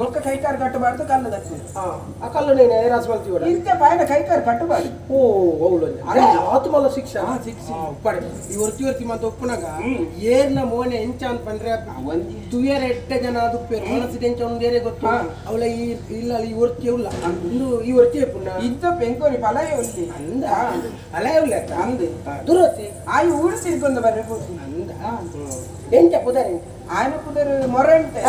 ఒక్క కైకారు కట్టుబాడుతూ కళ్ళు దక్కింది ఆ కళ్ళు నేను రాసమల్తి కూడా ఇంతే పైన కైకారు కట్టుబాడు ఓ అవును అరే ఆత్మల శిక్ష ఉಪ್ಪಡೆ ಈ ವರ್ತಿ ಮಂತ ಒಪ್ಪನಾಗ ಏರ್ನ ಮೋನೆ ಎಂಚ ಅಂತ ಬಂದ್ರೆ ತುಯರ ಎಟ್ಟ ಜನ ಅದು ಮನಸ್ಸಿಗೆ ಎಂಚ ಒಂದು ಬೇರೆ ಗೊತ್ತು ಅವಳ ಇಲ್ಲ ಈ ವರ್ತಿ ಇಲ್ಲ ಇಂದು ಈ ವರ್ತಿ ಪುಣ್ಯ ఇంత పెంకొని పలాయ ఉంది ಅಂದ ಅಲೇ ಇಲ್ಲ ಅಂದ ದುರತಿ ಆಯು ಊರು ತಿರ್ಕೊಂಡು ಬರ್ಬೇಕು ಅಂದ ಎಂಚ ಪುದರ್ ఆయన కుదరు మొరంటే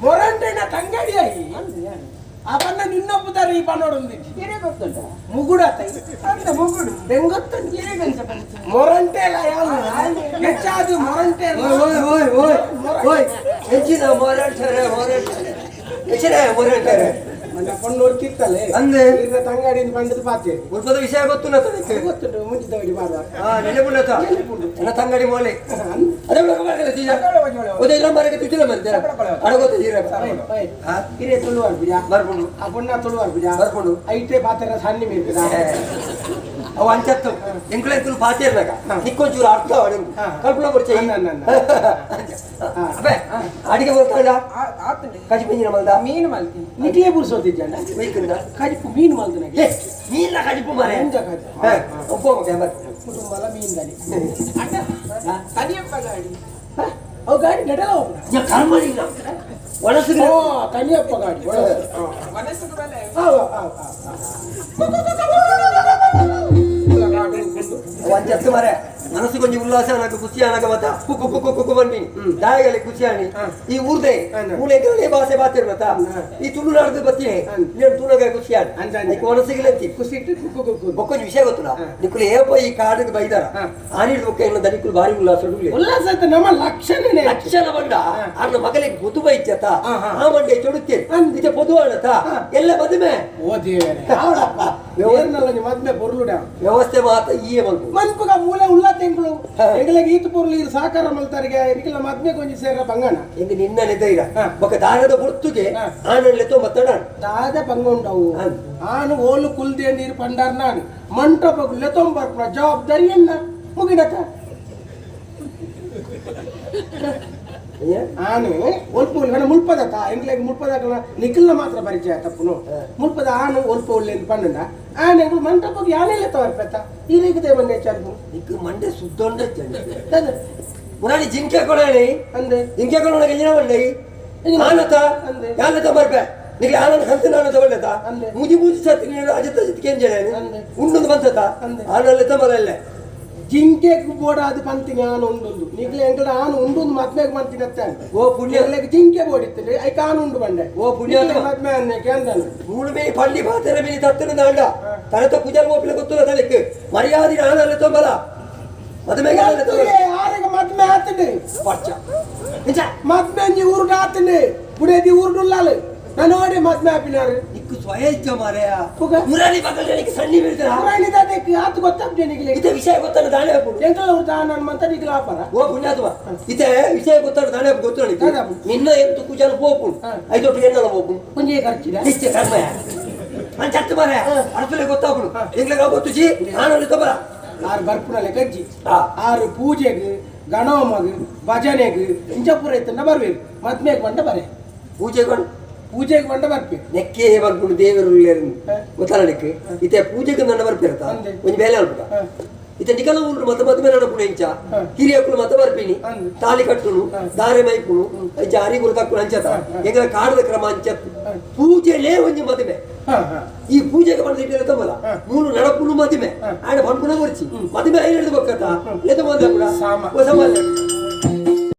ಮೊರಂಟೆ ನಾ ತಂಗಾಡಿ ಆಗಿ ಆ ಬಣ್ಣ ನಿನ್ನ ಪುದರ್ ಈ ಬಣ್ಣೋಡು ఉంది ಇರೇ ಗೊತ್ತುಂಟ ಮುಗುಡ ಅಂತ ಮುಗುಡು ಬೆಂಗೊತ್ತಂತ ಇರೇ ಗಂಚ ಮೊರಂಟೆ ಅಲ್ಲ ಯಾವ ಹೆಚ್ಚಾದು ಮೊರಂಟೆ ಹೆಚ್ಚಿನ ಮೊರಂಟೆ ನನ್ನ ಕೊಂಡು ಹೊರ್ತಿತ್ತಲೆ ಅಂದೆ ಈಗ ತಂಗಾಡಿಯಿಂದ ಬಂದದ್ದು ಪಾತೆ ಉಳ್ಪದ ವಿಷಯ ಗೊತ್ತು ಗೊತ್ತುಂಟು ಮುಂಚಿತವಾಗಿ ಮಾಡುವ ನೆಲೆಪುಂಡತ ನನ್ನ ತಂಗಾಡಿ ಮೋಲೆ ಅದೇ ಇಲ್ಲ ಮರಕ್ಕೆ ತುಚ್ಚಿಲ್ಲ ಮರಿತಾರೆ ಅಡಗೋತೀರ ಹಿರಿಯ ತುಳುವಾರ್ ಬಿಡ ಬರ್ಕೊಂಡು ಆ ಬಣ್ಣ ತುಳುವಾರ್ ಬಿಡ ಬರ್ಕೊಂಡು ಐಟೆ ಪಾತ್ರ ಸಣ್ಣ ಮೇಲ್ಬಿಡ ಅವು ಅಂಚತ್ತು ಎಂಕ್ಳು ಪಾತಿರ್ನಾಗ ನಿಕ್ಕೊಂಚೂರು ಅರ್ಥ ಕಲ್ಪನಾ ಕೊಡ್ಚೆ ಅಡಿಗೆ ಬರ್ತಾಳ ಕಜಿಪಂಜಿನ ಮಲ್ದ ಮೀನು ಮಲ್ತಿ ನಿಕ್ಲೇ ಬುರ್ಸೋತಿದ್ದ ಬೈಕಿಂದ ಕಜಿಪು ಮೀನು ಮಲ್ದನಾಗ ಮೀನ ಕಜಿಪು ಮಾರೆ ಒಬ್ಬ ಕುಟುಂಬಲ ಮೀನ್ದಾಡಿ ಕದಿಯಪ್ಪ ಗಾಡಿ ಅವು ಗಾಡಿ ನಡಲ ಹೋಗ್ಬಿಡ ಕರ್ಮಲಿಲ್ಲ ಒಣಸು ಕನಿಯಪ್ಪ ಗಾಡಿ ಮನಸ್ಸು ಬಲೆ ಅಂಚತ್ತು ಮರೆ ಮನಸ್ಸು ಕೊಂಚ ಉಲ್ಲಾಸ ನನಗೆ ಖುಷಿ ಅನ್ನಕ ಮತ್ತ ಕುಕ್ಕು ಕುಕ್ಕು ಕುಕ್ಕು ಬನ್ನಿ ದಾಯಗಲಿ ಖುಷಿ ಆನಿ ಈ ಊರ್ದೆ ಮೂಲೆಗಳೇ ಭಾಷೆ ಬಾತಿರ್ ಮತ್ತ ಈ ತುಳುನಾಡು ಬತ್ತಿ నేను ತುಳುಗ ಖುಷಿ ಆನಿ నీకు మనసుగిల ಖುಷಿ ಇಟ್ಟು ಕುಕ್ಕು ಕುಕ್ಕು ఒక్క విషయం ಗೊತ್ತಲ್ಲ నీకు ఏపో ఈ కాడుకు బైదార ఆనిడు ఒక్క ఇన్న దనికులు భారీ ఉల్లాసడు ಉಲ್ಲಾಸ ಅಂತ ನಮ್ಮ ಲಕ್ಷಣನೇ ಲಕ್ಷಣ ಬಂಡ ಅನ್ನ ಮಗಳಿಗೆ ಬುದು ಬೈಚತ ಆ ಮಂಡೆ ಚೊಡುತ್ತೆ ಇತೆ ಪೊದುವಾಣತ ಎಲ್ಲ ಮದುವೆ ಓ ದೇವರೇ ಅವಳಪ್ಪ ಬೇರ್ನಲ್ಲ ನಿಮ್ಮ ಮದ್ಮೆ ಪೊರ್ಲುಡ ವ್ಯವಸ್ಥೆ ಮಾತ ಈ ಮಲ್ಪು ಮನ್ಪುಗ ಮೂಲೆ ಉಲ್ಲ ತೆಂಗಳು ಎಂಗಳಿಗೆ ಈತ ಪೊರ್ಲು ಇರು ಸಾಕಾರ ಮಲ್ತಾರಿಗೆ ಇದಕ್ಕೆಲ್ಲ ಮದ್ಮೆ ಕೊಂಚ ಸೇರ ಬಂಗಣ ಇಂದು ನಿನ್ನ ಧೈರ್ಯ ఒక ದಾರದ ಬುರ್ತುಗೆ ಆನಲ್ಲೆತೋ ಮತ್ತಡ ದಾದ ಬಂಗೊಂಡವು ಆನು ಓಲು ಕುಲ್ದೆ ನೀರು ಪಂಡಾರ್ ನಾನು ಮಂಟಪకు ಲೆತೊಂಬರ್ಪ ಜವಾಬ್ದಾರಿ ಎನ್ನ ಮುಗಿನಕ ಆನು ಒಲ್ಪ ಮುಲ್ಪದಕ ಎಂಗ್ಲೆಗ್ ಮುಲ್ಪದಕ ನಿಖಿಲ್ನ ಮಾತ್ರ ಪರಿಚಯ ತಪ್ಪುನು ಮುಲ್ಪದ ಆನು ಒಲ್ಪ ಒಳ್ಳೆಂದು ಪಂಡ ಆನೆ ಮಂಟಪಕ್ಕೆ ಯಾನೆಲ್ಲ ತವರ್ಪೆತ್ತ ಈ ರೀತಿ ಮಂಡೆ ಚರ್ಪು ನಿಕ್ಕು ಮಂಡೆ ಸುದ್ದೊಂಡ ಮುರಾಡಿ ಜಿಂಕೆ ಕೊಡಾಣಿ ಅಂದೆ ಜಿಂಕೆ ಕೊಡೋಣ ಗಂಜಿನ ಮಂಡೆ ಆನತ ಯಾನತ ಬರ್ಪೆ ನಿಗೆ ಆನಂದ ಹಂತ ನಾನು ತಗೊಳ್ಳತ ಮುಜಿ ಮುಜಿ ಸತ್ತಿ ನೀನು ಅಜಿತ ಜಿತ್ಕೆ ಎಂಜೇನೆ ಉಂಡೊಂದು ಬಂತತ ಆನಲ್ಲೆ ತಮಲಲ್ಲೇ ಜಿಂಕೆ ಬೋಡ ಅದು ಪಂತಿನಿ ಆನು ಉಂಡೊಂದು ನಿಗ್ಲೆ ಎಂಕಡ ಆನು ಉಂಡೊಂದು ಮದ್ಮೆಗೆ ಬಂತೀನಿ ಅತ್ತೆ ಓ ಪುಣ್ಯ ಜಿಂಕೆ ಬೋಡಿತ್ತಲ್ಲಿ ಐಕ ಆನು ಉಂಡು ಬಂಡೆ ಓ ಪುಣ್ಯ ಮದ್ಮೆ ಅನ್ನೆ ಕೇಂದನು ಮೂಳು ಮೇ ಪಳ್ಳಿ ಬಾತೆರ ಮೀನಿ ತತ್ತನ ದಾಂಡ ತನತ ಪೂಜಾರ ಓಪಿಲ ಗೊತ್ತಲ್ಲ ತನಕ್ಕೆ ಮರ್ಯಾದೆ ಆನಲ್ಲೆ ತಮಲ ಮದುವೆಗೆ ಆನಲ್ಲೆ ತಮಲ ಆರೆಗ ಮದ್ಮೆ ಆತಂಡೆ ಪಚ್ಚ ಇಂಚ ಮದ್ಮೆ ಅಂಜಿ ಊರುಡ ಆತಂಡೆ ಬುಡೇದಿ ಊರುಡುಲ್ಲಾಲೆ ನಾನು ನೋಡಿ ಮದ್ಮೆ ಆಪಿನಾರು ನಿಕ್ಕು ಸ್ವಯಂಚ ಮಾರೆಯ ಮುರಾರಿ ಬಗಲಿಗೆ ಸಣ್ಣಿ ಬೀಳ್ತಾರ ಮುರಾರಿ ದಾದಕ್ಕೆ ಆತು ಗೊತ್ತಾಗ್ತದೆ ನಿಗಲೆ ಇತ ವಿಷಯ ಗೊತ್ತಾನ ದಾಣೆ ಹಾಕೊಂಡು ಎಂಕಲ್ಲ ಅವ್ರು ನಾನು ಮಂತ ನಿಗಲ ಆಪರ ಓ ಪುಣ್ಯಾತ್ಮ ಇತೆ ವಿಷಯ ಗೊತ್ತಾನ ದಾಣೆ ಹಾಕೊಂಡು ಗೊತ್ತಾನ ನಿನ್ನ ಎಂತು ಕುಜಾನ ಪೋಪುನ್ ಐದೊಟ್ಟು ಎನ್ನಲ್ಲ ಪೋಪುನ್ ಪುಂಜೆ ಖರ್ಚಿದ ನಿಶ್ಚಯ ಕರ್ಮಯ ನಾನು ಚತ್ತು ಮಾರೆ ಅಡತಲೆ ಗೊತ್ತಾಗ್ಬಿಡು ಈಗಲೇ ಗೊತ್ತುಜಿ ನಾನು ತಬರ ಆರು ಬರ್ಪುನಲೆ ಕಜ್ಜಿ ಆರು ಪೂಜೆಗೆ ಗಣೋಮಗ್ ಭಜನೆಗೆ ಇಂಜಪುರ ಇತ್ತನ್ನ ಬರ್ಬೇಕು ಮದ್ಮೆಗೆ ಬಂಡ ಬರೆ ಪೂಜೆಗೆ ಬಂಡ ಬರ್ಬೇಕು ನೆಕ್ಕೆ ಬರ್ಬಿಡು ದೇವರು ಗೊತ್ತಾನಕ್ಕೆ ಇತೆ ಪೂಜೆಗೆ ನನ್ನ ಬರ್ಪಿರತ್ತ ಒಂದು ಬೇಲೆ ಅಲ್ಪ ಇತ ನಿಕಲ ಊರು ಮತ ಮದ್ಮೆ ನಡಪುಣ ಇಂಚ ಹಿರಿಯಕ್ಕಳು ಮತ ಬರ್ಪಿನಿ ತಾಲಿ ಕಟ್ಟುನು ದಾರೆ ಮೈಪುನು ಜಾರಿ ಗುರು ತಕ್ಕುನು ಅಂಚತ ಎಂಗಳ ಕಾಡದ ಕ್ರಮ ಅಂಚತ್ತು ಪೂಜೆಲೇ ಒಂಜಿ ಮದುವೆ ಈ ಪೂಜೆಗೆ ಬಂದಿಟ್ಟಿಲ್ಲ ತಮ್ಮಲ್ಲ ಮೂರು ನಡಪುನು ಮದುವೆ ಆಡ ಬಂಪುನ ಬರ್ಚಿ ಮದುವೆ ಐದು ಬಕ್ಕತ್ತ ಲೆದ ಬಂದ ಕೂಡ